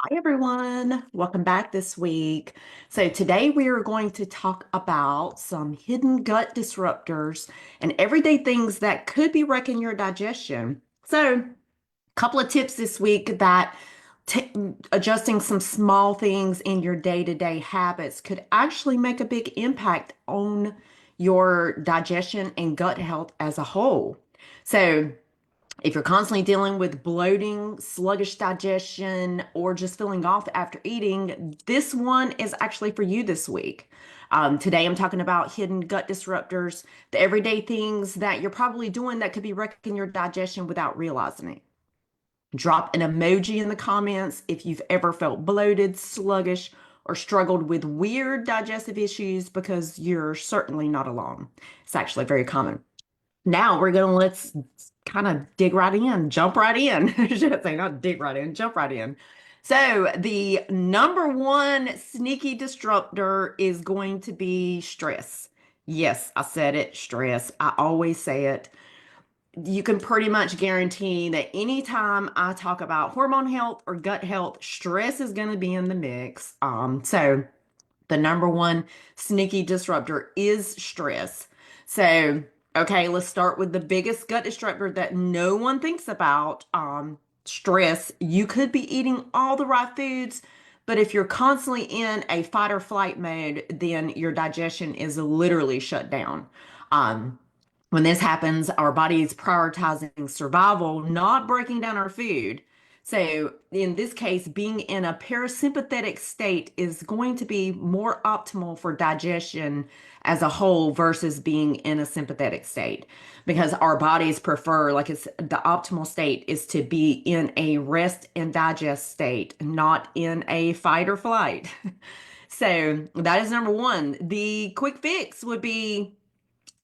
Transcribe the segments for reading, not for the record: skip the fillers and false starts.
Hi, everyone. Welcome back this week. So, today we are going to talk about some hidden gut disruptors and everyday things that could be wrecking your digestion. So, a couple of tips this week that t adjusting some small things in your day-to-day habits could actually make a big impact on your digestion and gut health as a whole. So, if you're constantly dealing with bloating, sluggish digestion, or just feeling off after eating, this one is actually for you this week. Today, I'm talking about hidden gut disruptors, the everyday things that you're probably doing that could be wrecking your digestion without realizing it. Drop an emoji in the comments if you've ever felt bloated, sluggish, or struggled with weird digestive issues because you're certainly not alone. It's actually very common. Now we're gonna let's kind of dig right in, jump right in. I should say not dig right in, jump right in. So the number one sneaky disruptor is going to be stress. Yes, I said it, stress. I always say it. You can pretty much guarantee that anytime I talk about hormone health or gut health, stress is going to be in the mix. So the number one sneaky disruptor is stress. So, okay, let's start with the biggest gut disruptor that no one thinks about, stress. You could be eating all the right foods, but if you're constantly in a fight or flight mode, then your digestion is literally shut down. Um, when this happens, our body is prioritizing survival, not breaking down our food. So, in this case, being in a parasympathetic state is going to be more optimal for digestion as a whole versus being in a sympathetic state because our bodies prefer, like, it's the optimal state is to be in a rest and digest state, not in a fight or flight. So, that is number one. The quick fix would be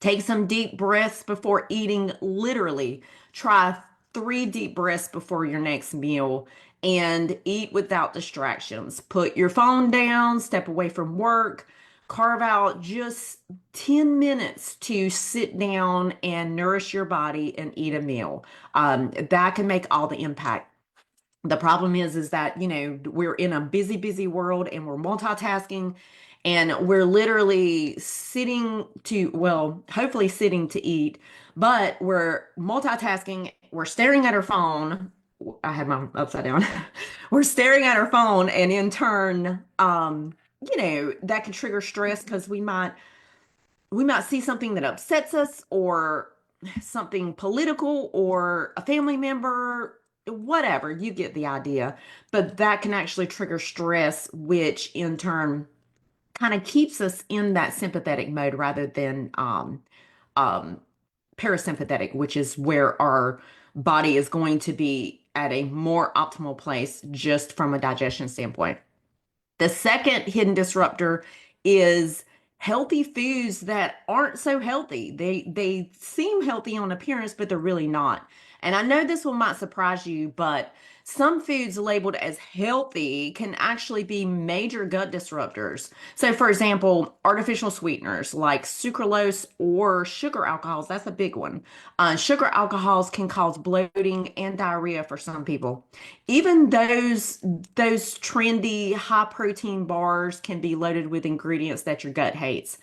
take some deep breaths before eating. Literally, try 3 deep breaths before your next meal and eat without distractions. Put your phone down, step away from work, carve out just 10 minutes to sit down and nourish your body and eat a meal. That can make all the impact. The problem is that, we're in a busy, busy world and we're multitasking and we're literally sitting to, well, hopefully sitting to eat, but we're multitasking. We're staring at our phone. I had my upside down. We're staring at our phone, and in turn, that can trigger stress because we might see something that upsets us or something political or a family member, whatever, you get the idea. But that can actually trigger stress, which in turn kind of keeps us in that sympathetic mode rather than um, parasympathetic, which is where our body is going to be at a more optimal place just from a digestion standpoint. The second hidden disruptor is healthy foods that aren't so healthy. They seem healthy on appearance, but they're really not. And I know this one might surprise you, but some foods labeled as healthy can actually be major gut disruptors. So, for example, artificial sweeteners like sucralose or sugar alcohols, that's a big one. Sugar alcohols can cause bloating and diarrhea for some people. Even those trendy high protein bars can be loaded with ingredients that your gut hates.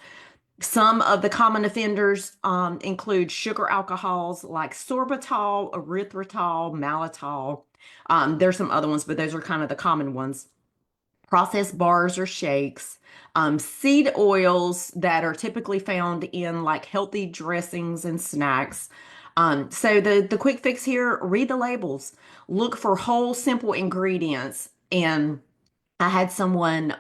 Some of the common offenders include sugar alcohols like sorbitol, erythritol, maltitol. There's some other ones, but those are kind of the common ones. Processed bars or shakes, seed oils that are typically found in like healthy dressings and snacks. So the quick fix here, read the labels, look for whole, simple ingredients. And I had someone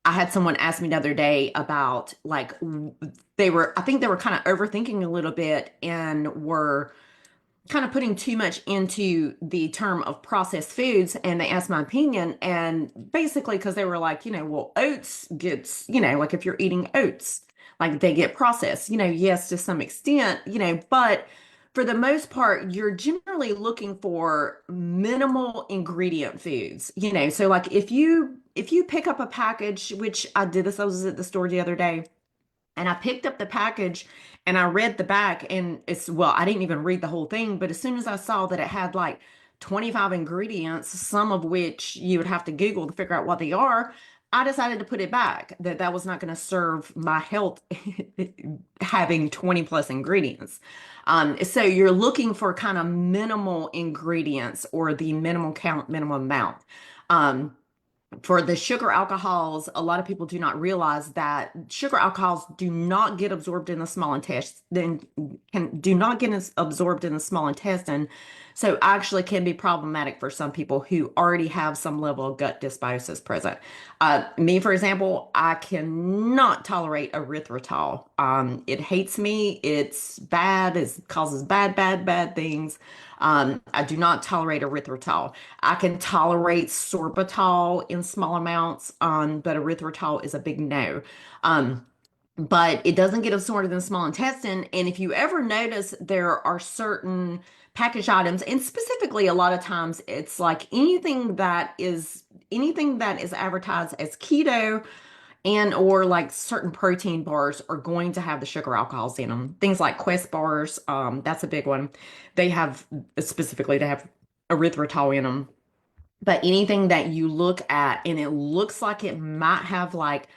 I had someone ask me the other day about like I think they were kind of overthinking a little bit and were kind of putting too much into the term of processed foods, and they asked my opinion, and basically because they were like, well, oats gets, like if you're eating oats, like they get processed, yes, to some extent, but for the most part you're generally looking for minimal ingredient foods, so like if you pick up a package, which I did this, I was at the store the other day and I picked up the package and I read the back, and I didn't even read the whole thing, but as soon as I saw that it had like 25 ingredients, some of which you would have to Google to figure out what they are. I decided to put it back, that was not going to serve my health having 20 plus ingredients. So you're looking for kind of minimal ingredients or the minimal count, minimum amount. Um, for the sugar alcohols, a lot of people do not realize that sugar alcohols do not get absorbed in the small intestine, can do not get absorbed in the small intestine, so actually can be problematic for some people who already have some level of gut dysbiosis present. Me, for example, I cannot tolerate erythritol. It hates me. It's bad. It causes bad, bad, bad things. I do not tolerate erythritol. I can tolerate sorbitol in small amounts, but erythritol is a big no. Um, but it doesn't get absorbed in the small intestine. And if you ever notice, there are certain package items, and specifically a lot of times it's like anything that is advertised as keto and or like certain protein bars are going to have the sugar alcohols in them. Things like Quest bars, that's a big one. They have specifically they have erythritol in them. But anything that you look at and it looks like it might have like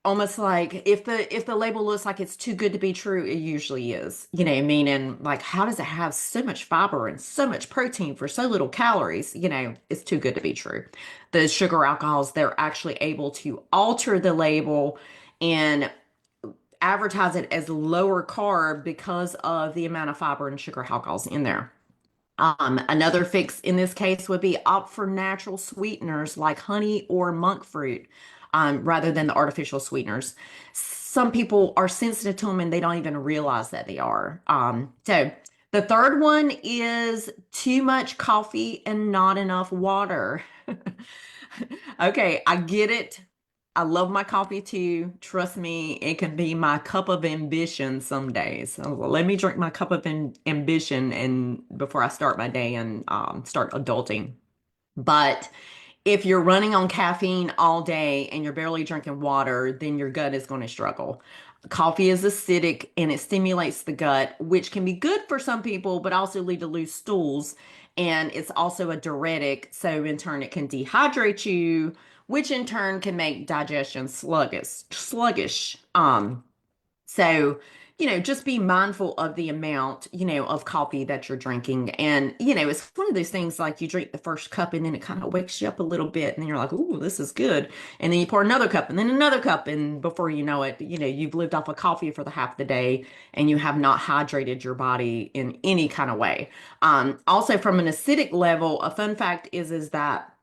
almost like if the label looks like it's too good to be true, it usually is. Meaning like how does it have so much fiber and so much protein for so little calories? It's too good to be true. The sugar alcohols, they're actually able to alter the label and advertise it as lower carb because of the amount of fiber and sugar alcohols in there. Another fix in this case would be opt for natural sweeteners like honey or monk fruit, rather than the artificial sweeteners. Some people are sensitive to them and they don't even realize that they are. So the third one is too much coffee and not enough water. Okay, I get it. I love my coffee too. Trust me, it can be my cup of ambition some days. So let me drink my cup of ambition and before I start my day and start adulting. But if you're running on caffeine all day and you're barely drinking water, then your gut is going to struggle. Coffee is acidic and it stimulates the gut, which can be good for some people, but also lead to loose stools. And it's also a diuretic. So in turn, it can dehydrate you, which in turn can make digestion sluggish. So, just be mindful of the amount, of coffee that you're drinking. And, it's one of those things like you drink the first cup and then it kind of wakes you up a little bit. And then you're like, ooh, this is good. And then you pour another cup and then another cup. And before you know it, you've lived off of coffee for the half the day and you have not hydrated your body in any kind of way. Also, from an acidic level, a fun fact is that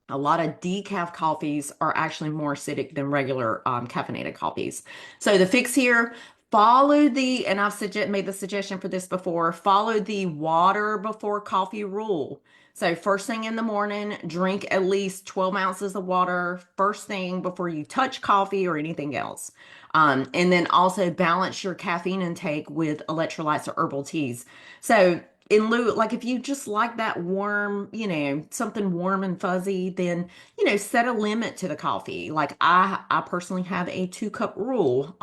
a lot of decaf coffees are actually more acidic than regular caffeinated coffees. So the fix here, and made the suggestion for this before, follow the water before coffee rule. So first thing in the morning, drink at least 12 ounces of water first thing before you touch coffee or anything else. And then also balance your caffeine intake with electrolytes or herbal teas. So in lieu, like if you just like that warm, something warm and fuzzy, then, set a limit to the coffee. Like I personally have a 2 cup rule.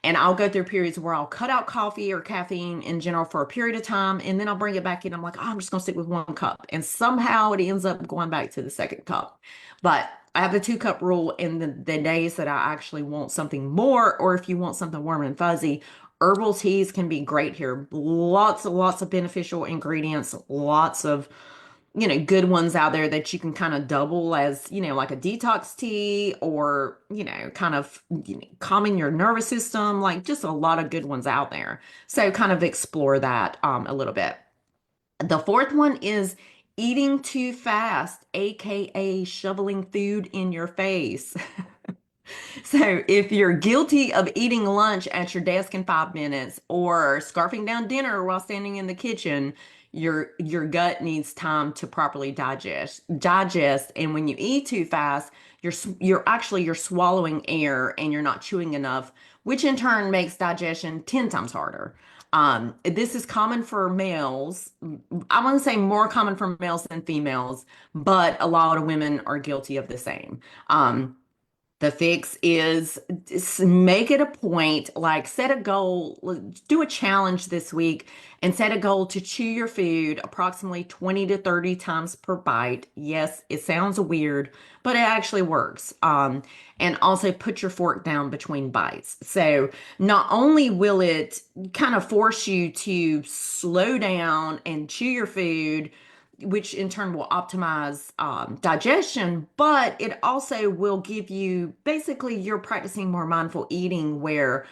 And I'll go through periods where I'll cut out coffee or caffeine in general for a period of time, and then I'll bring it back in. I'm like, oh, I'm just gonna stick with 1 cup. And somehow it ends up going back to the second cup. But I have the 2 cup rule in the days that I actually want something more, or if you want something warm and fuzzy, herbal teas can be great here. Lots and lots of beneficial ingredients, lots of, good ones out there that you can kind of double as, like a detox tea or, kind of calming your nervous system, like just a lot of good ones out there. So kind of explore that a little bit. The fourth one is eating too fast, aka shoveling food in your face. So if you're guilty of eating lunch at your desk in 5 minutes or scarfing down dinner while standing in the kitchen, your gut needs time to properly digest. And when you eat too fast, you're swallowing air and you're not chewing enough, which in turn makes digestion 10 times harder. This is common for males. I want to say more common for males than females, but a lot of women are guilty of the same. The fix is make it a point, like set a goal, do a challenge this week and set a goal to chew your food approximately 20 to 30 times per bite. Yes, it sounds weird, but it actually works. And also put your fork down between bites. So not only will it kind of force you to slow down and chew your food, which in turn will optimize digestion, but it also will give you basically you're practicing more mindful eating where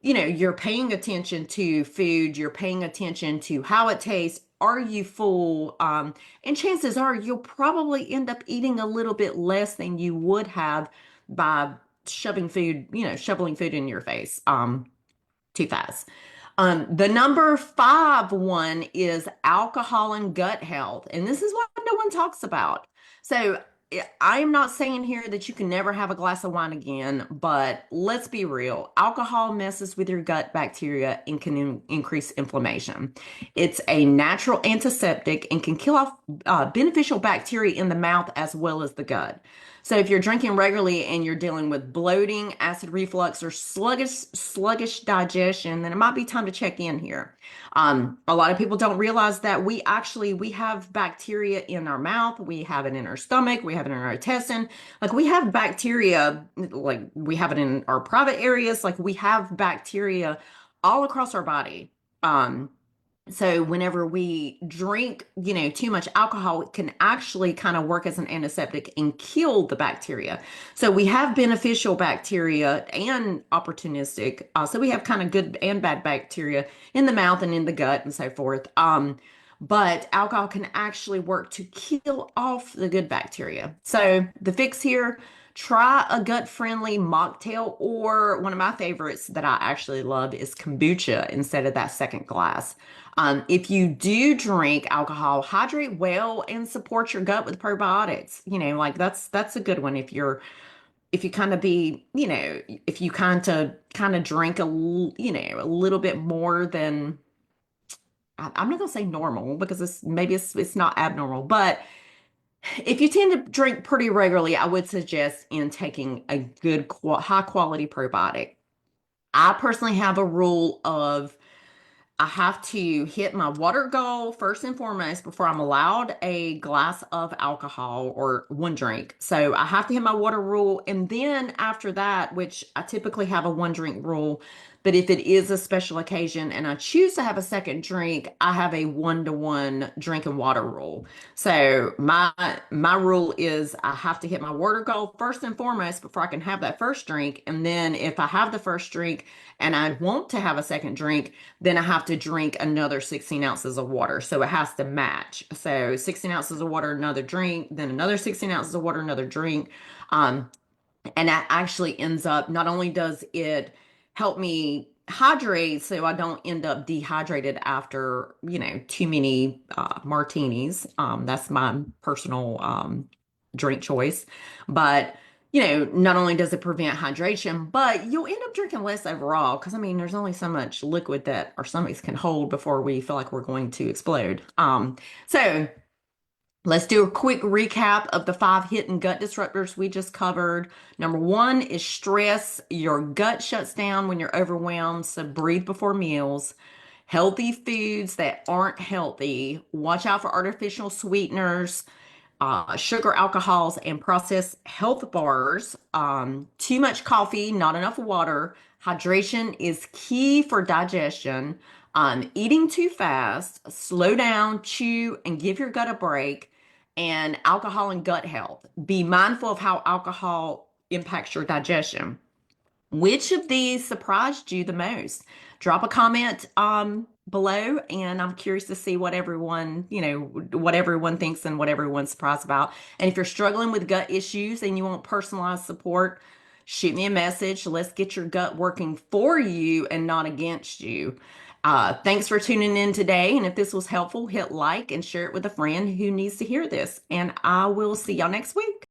you're paying attention to food, you're paying attention to how it tastes. Are you full? And chances are you'll probably end up eating a little bit less than you would have by shoveling food in your face too fast. The number five one is alcohol and gut health. And this is what no one talks about. So I am not saying here that you can never have a glass of wine again, but let's be real. Alcohol messes with your gut bacteria and can increase inflammation. It's a natural antiseptic and can kill off beneficial bacteria in the mouth as well as the gut. So if you're drinking regularly and you're dealing with bloating, acid reflux, or sluggish digestion, then it might be time to check in here. A lot of people don't realize that we have bacteria in our mouth, we have it in our stomach, we have it in our intestine. Like we have bacteria, like we have it in our private areas, like we have bacteria all across our body. So whenever we drink, too much alcohol, it can actually kind of work as an antiseptic and kill the bacteria. So we have beneficial bacteria and opportunistic. So we have kind of good and bad bacteria in the mouth and in the gut and so forth. But alcohol can actually work to kill off the good bacteria. So the fix here, try a gut-friendly mocktail, or one of my favorites that I actually love is kombucha instead of that second glass. If you do drink alcohol, hydrate well and support your gut with probiotics. Like that's a good one if you kind of be, if you kind of drink a little bit more than I'm not gonna say normal because it's not abnormal, but if you tend to drink pretty regularly, I would suggest in taking a good high quality probiotic. I personally have a rule of I have to hit my water goal first and foremost before I'm allowed a glass of alcohol or one drink. So I have to hit my water rule. And then after that, which I typically have a one drink rule, but if it is a special occasion and I choose to have a second drink, I have a 1-to-1 drinking water rule. So my rule is I have to hit my water goal first and foremost before I can have that first drink. And then if I have the first drink and I want to have a second drink, then I have to drink another 16 ounces of water. So it has to match. So 16 ounces of water, another drink, then another 16 ounces of water, another drink. Um, and that actually ends up, not only does it help me hydrate so I don't end up dehydrated after, too many martinis. That's my personal drink choice. But not only does it prevent hydration, but you'll end up drinking less overall. Because I mean, there's only so much liquid that our stomachs can hold before we feel like we're going to explode. So let's do a quick recap of the 5 hidden gut disruptors we just covered. Number 1 is stress. Your gut shuts down when you're overwhelmed, so breathe before meals. Healthy foods that aren't healthy. Watch out for artificial sweeteners, sugar, alcohols, and processed health bars. Too much coffee, not enough water. Hydration is key for digestion. Eating too fast, slow down, chew, and give your gut a break. And alcohol and gut health. Be mindful of how alcohol impacts your digestion. Which of these surprised you the most? Drop a comment below, and I'm curious to see what everyone thinks and what everyone's surprised about. And if you're struggling with gut issues and you want personalized support, shoot me a message. Let's get your gut working for you and not against you. Thanks for tuning in today. And if this was helpful, hit like and share it with a friend who needs to hear this. And I will see y'all next week.